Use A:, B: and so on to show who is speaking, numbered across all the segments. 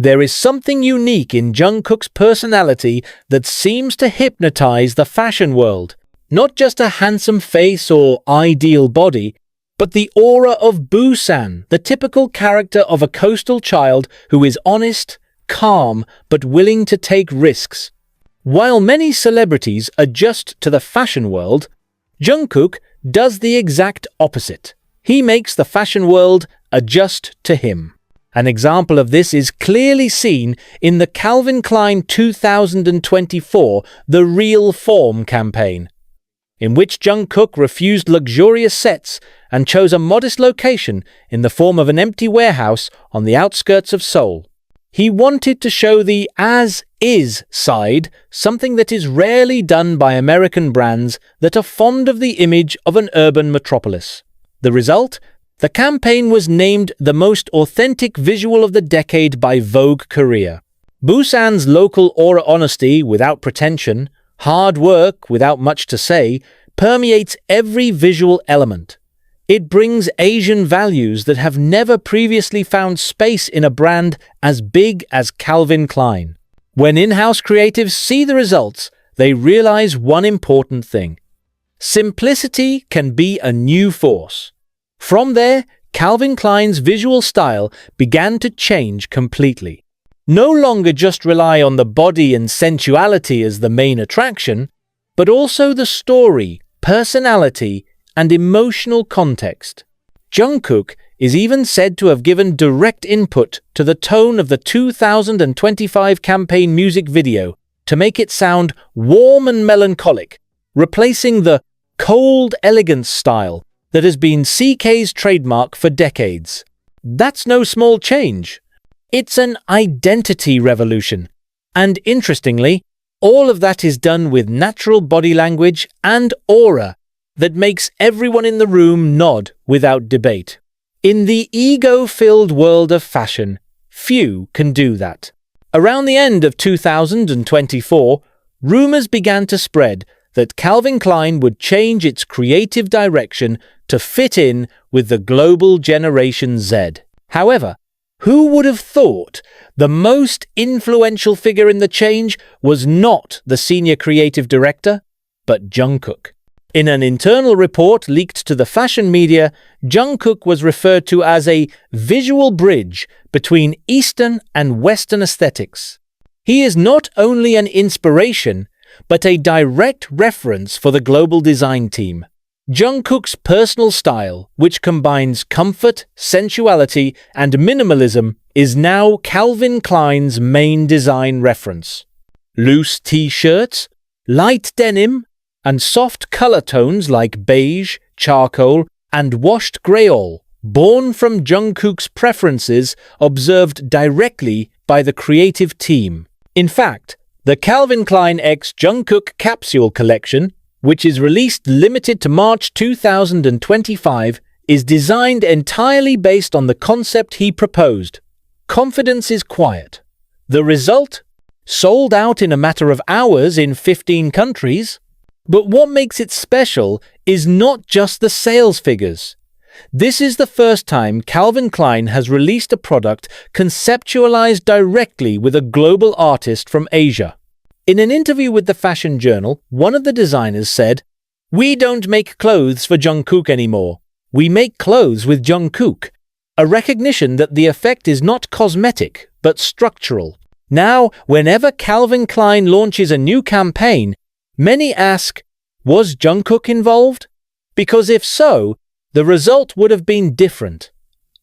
A: There is something unique in Jungkook's personality that seems to hypnotize the fashion world. Not just a handsome face or ideal body, but the aura of Busan, the typical character of a coastal child who is honest, calm, but willing to take risks. While many celebrities adjust to the fashion world, Jungkook does the exact opposite. He makes the fashion world adjust to him. An example of this is clearly seen in the Calvin Klein 2024 The Real Form campaign, in which Jungkook refused luxurious sets and chose a modest location in the form of an empty warehouse on the outskirts of Seoul. He wanted to show the as-is side, something that is rarely done by American brands that are fond of the image of an urban metropolis. The result? The campaign was named the most authentic visual of the decade by Vogue Korea. Busan's local aura, honesty without pretension, hard work without much to say, permeates every visual element. It brings Asian values that have never previously found space in a brand as big as Calvin Klein. When in-house creatives see the results, they realize one important thing. Simplicity can be a new force. From there, Calvin Klein's visual style began to change completely. No longer just rely on the body and sensuality as the main attraction, but also the story, personality, and emotional context. Jungkook is even said to have given direct input to the tone of the 2025 campaign music video to make it sound warm and melancholic, replacing the cold elegance style that has been CK's trademark for decades. That's no small change. It's an identity revolution. And interestingly, all of that is done with natural body language and aura that makes everyone in the room nod without debate. In the ego-filled world of fashion, few can do that. Around the end of 2024, rumors began to spread that Calvin Klein would change its creative direction to fit in with the global Generation Z. However, who would have thought the most influential figure in the change was not the senior creative director, but Jungkook? In an internal report leaked to the fashion media, Jungkook was referred to as a visual bridge between Eastern and Western aesthetics. He is not only an inspiration, but a direct reference for the global design team. Jungkook's personal style, which combines comfort, sensuality, and minimalism, is now Calvin Klein's main design reference. Loose t-shirts, light denim, and soft color tones like beige, charcoal, and washed greyol, born from Jungkook's preferences observed directly by the creative team. In fact, the Calvin Klein x Jungkook capsule collection, which is released limited to March 2025, is designed entirely based on the concept he proposed. Confidence is quiet. The result? Sold out in a matter of hours in 15 countries. But what makes it special is not just the sales figures. This is the first time Calvin Klein has released a product conceptualized directly with a global artist from Asia. In an interview with the fashion journal, one of the designers said, "We don't make clothes for Jungkook anymore. We make clothes with Jungkook," a recognition that the effect is not cosmetic, but structural. Now, whenever Calvin Klein launches a new campaign, many ask, was Jungkook involved? Because if so, the result would have been different.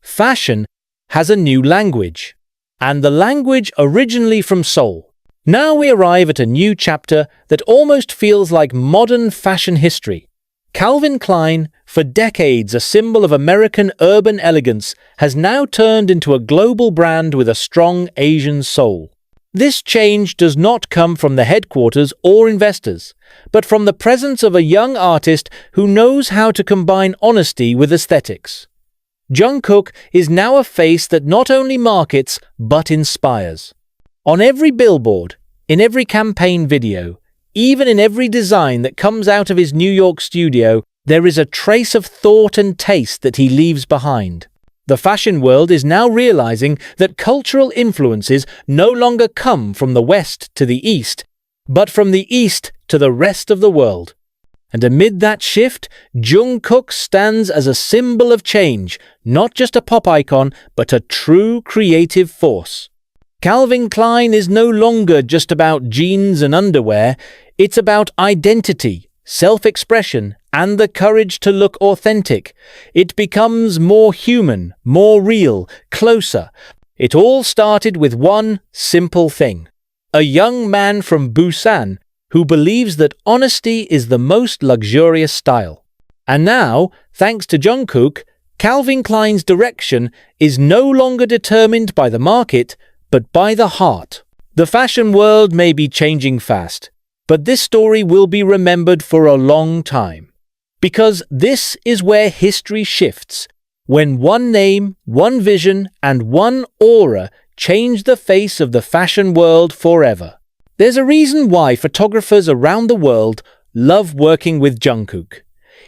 A: Fashion has a new language, and the language originally from Seoul. Now we arrive at a new chapter that almost feels like modern fashion history. Calvin Klein, for decades a symbol of American urban elegance, has now turned into a global brand with a strong Asian soul. This change does not come from the headquarters or investors, but from the presence of a young artist who knows how to combine honesty with aesthetics. Jungkook is now a face that not only markets, but inspires. On every billboard, in every campaign video, even in every design that comes out of his New York studio, there is a trace of thought and taste that he leaves behind. The fashion world is now realizing that cultural influences no longer come from the West to the East, but from the East to the rest of the world. And amid that shift, Jungkook stands as a symbol of change, not just a pop icon, but a true creative force. Calvin Klein is no longer just about jeans and underwear, it's about identity, self-expression, and the courage to look authentic. It becomes more human, more real, closer. It all started with one simple thing. A young man from Busan who believes that honesty is the most luxurious style. And now, thanks to Jungkook, Calvin Klein's direction is no longer determined by the market, but by the heart. The fashion world may be changing fast, but this story will be remembered for a long time. Because this is where history shifts, when one name, one vision, and one aura change the face of the fashion world forever. There's a reason why photographers around the world love working with Jungkook.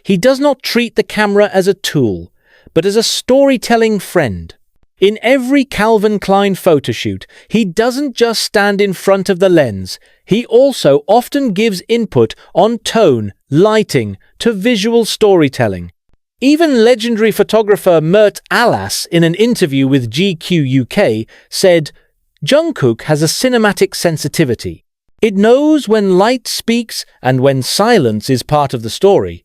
A: He does not treat the camera as a tool, but as a storytelling friend. In every Calvin Klein photoshoot, he doesn't just stand in front of the lens, he also often gives input on tone, lighting, to visual storytelling. Even legendary photographer Mert Alas, in an interview with GQ UK, said, Jungkook has a cinematic sensitivity. It knows when light speaks and when silence is part of the story.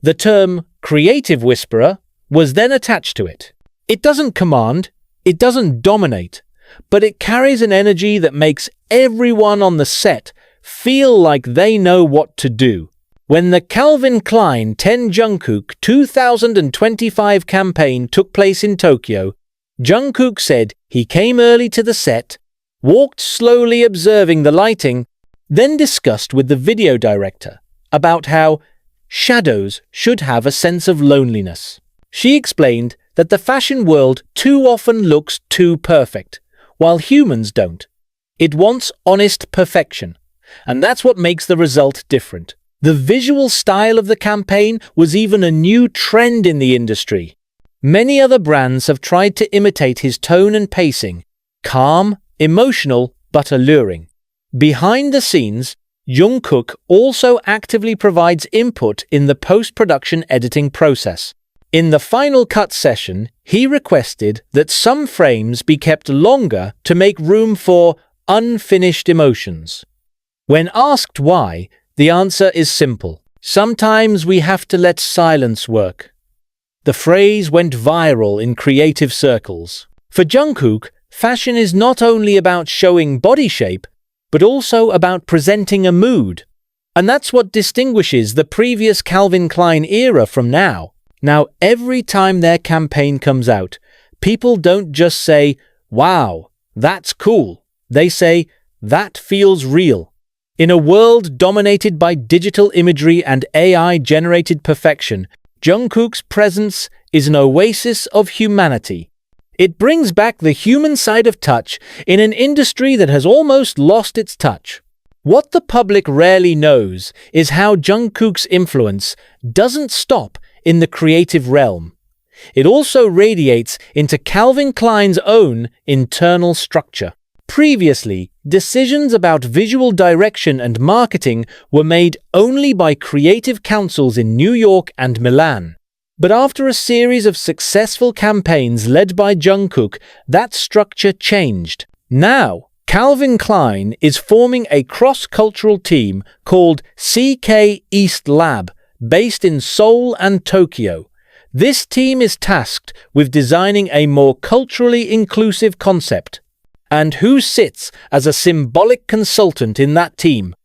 A: The term creative whisperer was then attached to it. It doesn't command, it doesn't dominate, but it carries an energy that makes everyone on the set feel like they know what to do. When the Calvin Klein 10 Jungkook 2025 campaign took place in Tokyo, Jungkook said he came early to the set, walked slowly observing the lighting, then discussed with the video director about how shadows should have a sense of loneliness. She explained that the fashion world too often looks too perfect, while humans don't. It wants honest perfection, and that's what makes the result different. The visual style of the campaign was even a new trend in the industry. Many other brands have tried to imitate his tone and pacing, calm, emotional, but alluring. Behind the scenes, Jungkook also actively provides input in the post-production editing process. In the final cut session, he requested that some frames be kept longer to make room for unfinished emotions. When asked why, the answer is simple. Sometimes we have to let silence work. The phrase went viral in creative circles. For Jungkook, fashion is not only about showing body shape, but also about presenting a mood. And that's what distinguishes the previous Calvin Klein era from now. Now, every time their campaign comes out, people don't just say, wow, that's cool. They say, that feels real. In a world dominated by digital imagery and AI-generated perfection, Jungkook's presence is an oasis of humanity. It brings back the human side of touch in an industry that has almost lost its touch. What the public rarely knows is how Jungkook's influence doesn't stop in the creative realm. It also radiates into Calvin Klein's own internal structure. Previously, decisions about visual direction and marketing were made only by creative councils in New York and Milan. But after a series of successful campaigns led by Jungkook, that structure changed. Now, Calvin Klein is forming a cross-cultural team called CK East Lab, based in Seoul and Tokyo. This team is tasked with designing a more culturally inclusive concept. And who sits as a symbolic consultant in that team?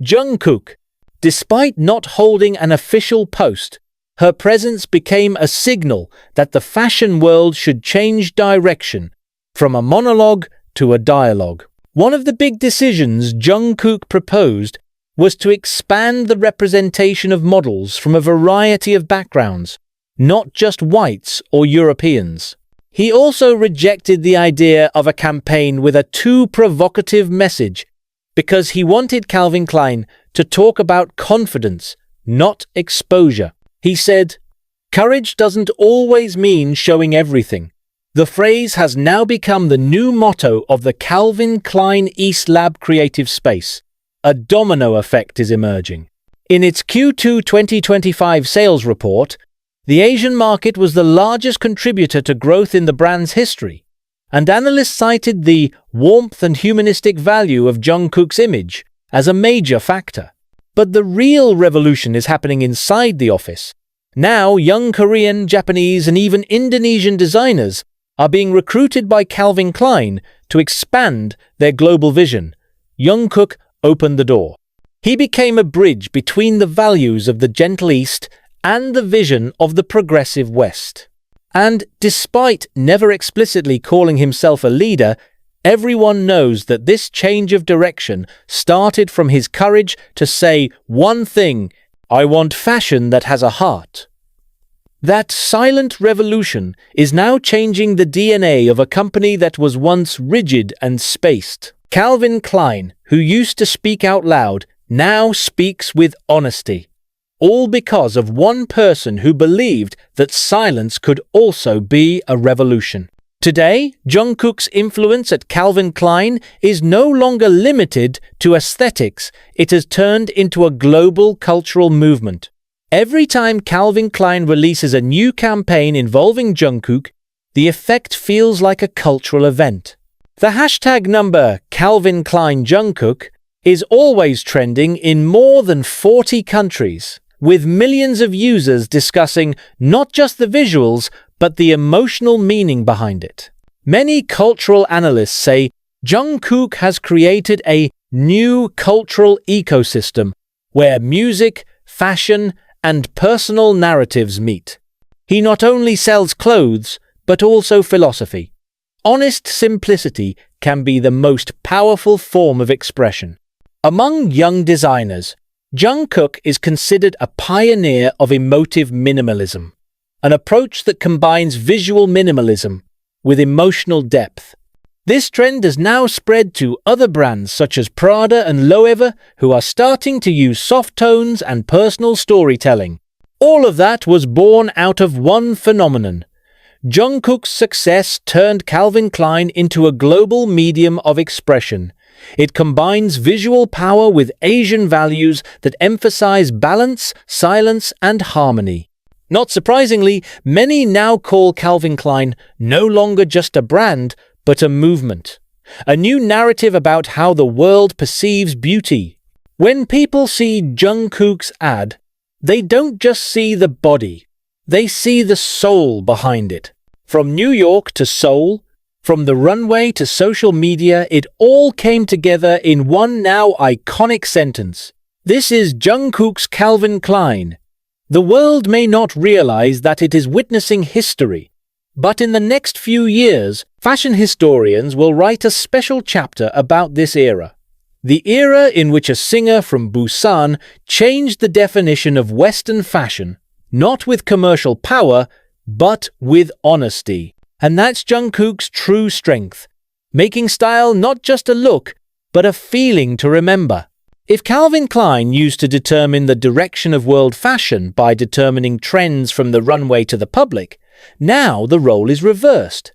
A: Jungkook. Despite not holding an official post, her presence became a signal that the fashion world should change direction, from a monologue to a dialogue. One of the big decisions Jungkook proposed was to expand the representation of models from a variety of backgrounds, not just whites or Europeans. He also rejected the idea of a campaign with a too provocative message because he wanted Calvin Klein to talk about confidence, not exposure. He said, "Courage doesn't always mean showing everything. The phrase has now become the new motto of the Calvin Klein East Lab creative space. A domino effect is emerging. In its Q2 2025 sales report, the Asian market was the largest contributor to growth in the brand's history, and analysts cited the warmth and humanistic value of Jungkook's image as a major factor. But the real revolution is happening inside the office. Now, young Korean, Japanese, and even Indonesian designers are being recruited by Calvin Klein to expand their global vision. Jungkook opened the door. He became a bridge between the values of the gentle East and the vision of the progressive West. And despite never explicitly calling himself a leader, everyone knows that this change of direction started from his courage to say one thing: I want fashion that has a heart. That silent revolution is now changing the DNA of a company that was once rigid and spaced. Calvin Klein, who used to speak out loud, now speaks with honesty. All because of one person who believed that silence could also be a revolution. Today, Jungkook's influence at Calvin Klein is no longer limited to aesthetics. It has turned into a global cultural movement. Every time Calvin Klein releases a new campaign involving Jungkook, the effect feels like a cultural event. The hashtag number Calvin Klein Jungkook is always trending in more than 40 countries, with millions of users discussing not just the visuals, but the emotional meaning behind it. Many cultural analysts say Jungkook has created a new cultural ecosystem where music, fashion, and personal narratives meet. He not only sells clothes, but also philosophy. Honest simplicity can be the most powerful form of expression. Among young designers, Jungkook is considered a pioneer of emotive minimalism, an approach that combines visual minimalism with emotional depth. This trend has now spread to other brands such as Prada and Loewe, who are starting to use soft tones and personal storytelling. All of that was born out of one phenomenon. Jungkook's success turned Calvin Klein into a global medium of expression. It combines visual power with Asian values that emphasize balance, silence, and harmony. Not surprisingly, many now call Calvin Klein no longer just a brand, but a movement. A new narrative about how the world perceives beauty. When people see Jungkook's ad, they don't just see the body, they see the soul behind it. From New York to Seoul, from the runway to social media, it all came together in one now iconic sentence. This is Jungkook's Calvin Klein. The world may not realize that it is witnessing history, but in the next few years, fashion historians will write a special chapter about this era. The era in which a singer from Busan changed the definition of Western fashion, not with commercial power, but with honesty. And that's Jungkook's true strength, making style not just a look, but a feeling to remember. If Calvin Klein used to determine the direction of world fashion by determining trends from the runway to the public, now the role is reversed.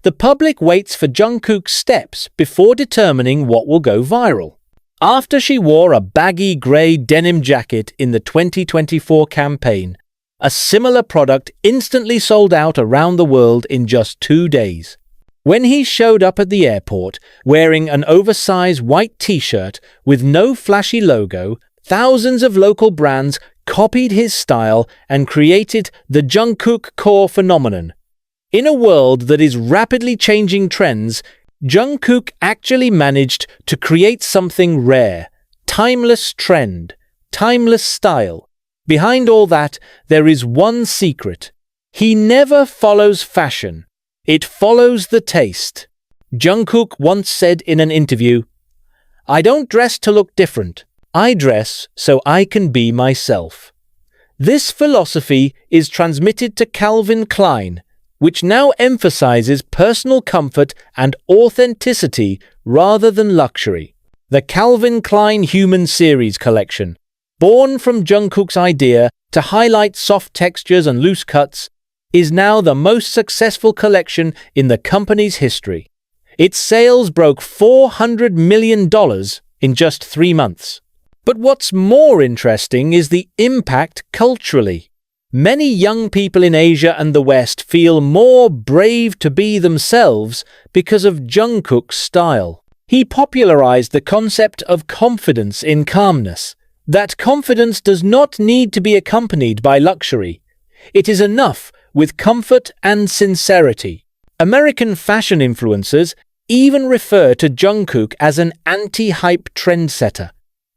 A: The public waits for Jungkook's steps before determining what will go viral. After she wore a baggy grey denim jacket in the 2024 campaign, a similar product instantly sold out around the world in just 2 days. When he showed up at the airport wearing an oversized white t-shirt with no flashy logo, thousands of local brands copied his style and created the Jungkook core phenomenon. In a world that is rapidly changing trends, Jungkook actually managed to create something rare, timeless trend, timeless style. Behind all that, there is one secret. He never follows fashion. It follows the taste. Jungkook once said in an interview, "I don't dress to look different. I dress so I can be myself." This philosophy is transmitted to Calvin Klein, which now emphasizes personal comfort and authenticity rather than luxury. The Calvin Klein Human Series collection, born from Jungkook's idea to highlight soft textures and loose cuts, is now the most successful collection in the company's history. Its sales broke $400 million in just 3 months. But what's more interesting is the impact culturally. Many young people in Asia and the West feel more brave to be themselves because of Jungkook's style. He popularized the concept of confidence in calmness. That confidence does not need to be accompanied by luxury. It is enough with comfort and sincerity. American fashion influencers even refer to Jungkook as an anti-hype trendsetter,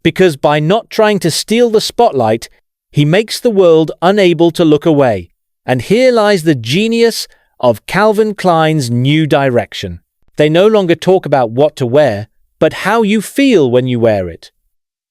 A: because by not trying to steal the spotlight, he makes the world unable to look away. And here lies the genius of Calvin Klein's new direction. They no longer talk about what to wear, but how you feel when you wear it.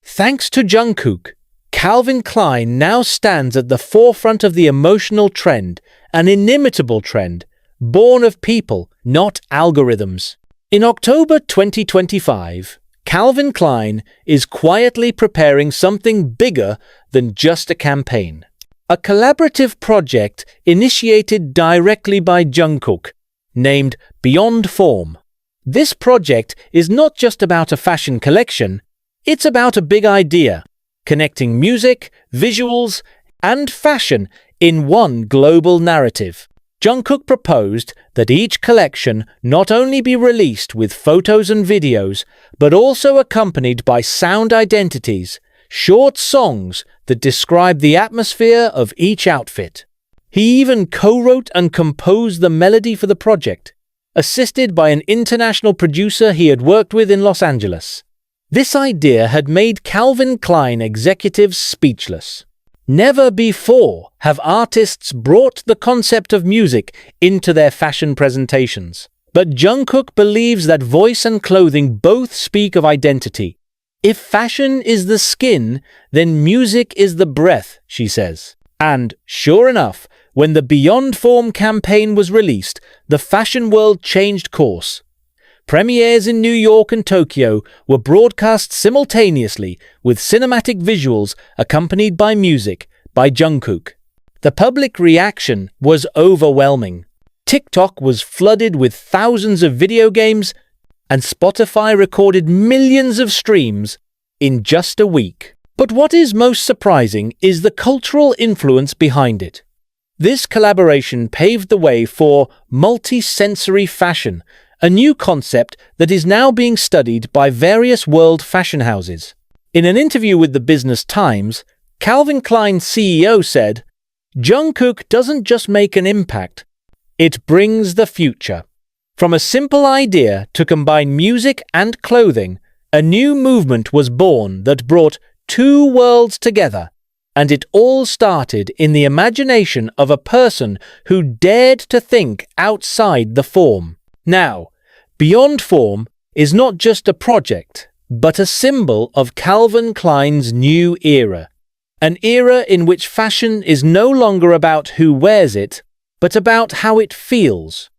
A: Thanks to Jungkook, Calvin Klein now stands at the forefront of the emotional trend, an inimitable trend, born of people, not algorithms. In October 2025, Calvin Klein is quietly preparing something bigger than just a campaign. A collaborative project initiated directly by Jungkook, named Beyond Form. This project is not just about a fashion collection, it's about a big idea, connecting music, visuals, and fashion in one global narrative. Jungkook proposed that each collection not only be released with photos and videos, but also accompanied by sound identities, short songs that describe the atmosphere of each outfit. He even co-wrote and composed the melody for the project, assisted by an international producer he had worked with in Los Angeles. This idea had made Calvin Klein executives speechless. Never before have artists brought the concept of music into their fashion presentations. But Jungkook believes that voice and clothing both speak of identity. If fashion is the skin, then music is the breath, she says. And, sure enough, when the Beyond Form campaign was released, the fashion world changed course. Premieres in New York and Tokyo were broadcast simultaneously with cinematic visuals accompanied by music by Jungkook. The public reaction was overwhelming. TikTok was flooded with thousands of video games, and Spotify recorded millions of streams in just a week. But what is most surprising is the cultural influence behind it. This collaboration paved the way for multi-sensory fashion, a new concept that is now being studied by various world fashion houses. In an interview with the Business Times, Calvin Klein CEO said, "Jungkook doesn't just make an impact, it brings the future." From a simple idea to combine music and clothing, a new movement was born that brought two worlds together, and it all started in the imagination of a person who dared to think outside the form. Now, Beyond Form is not just a project, but a symbol of Calvin Klein's new era. An era in which fashion is no longer about who wears it, but about how it feels.